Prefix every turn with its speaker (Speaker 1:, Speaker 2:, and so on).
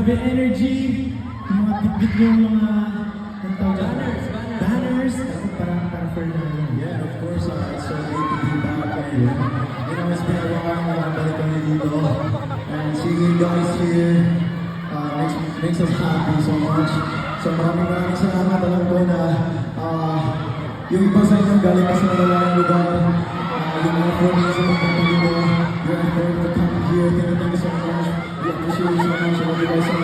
Speaker 1: Grabe energy. Yung mga bit-bit yung mga banners. Dapat para for na.
Speaker 2: Yeah, of course, it's so great to be back. And, you know, it's been a while nakabalik kami dito. And seeing you guys here makes us happy so much. So maraming salamat. Alam ko na yung iba sa inyo galing pa sa malalayang lugar. Yung mga friends sa mga dito, you're important to come here. Thank you so much. We appreciate you so much. I love you guys so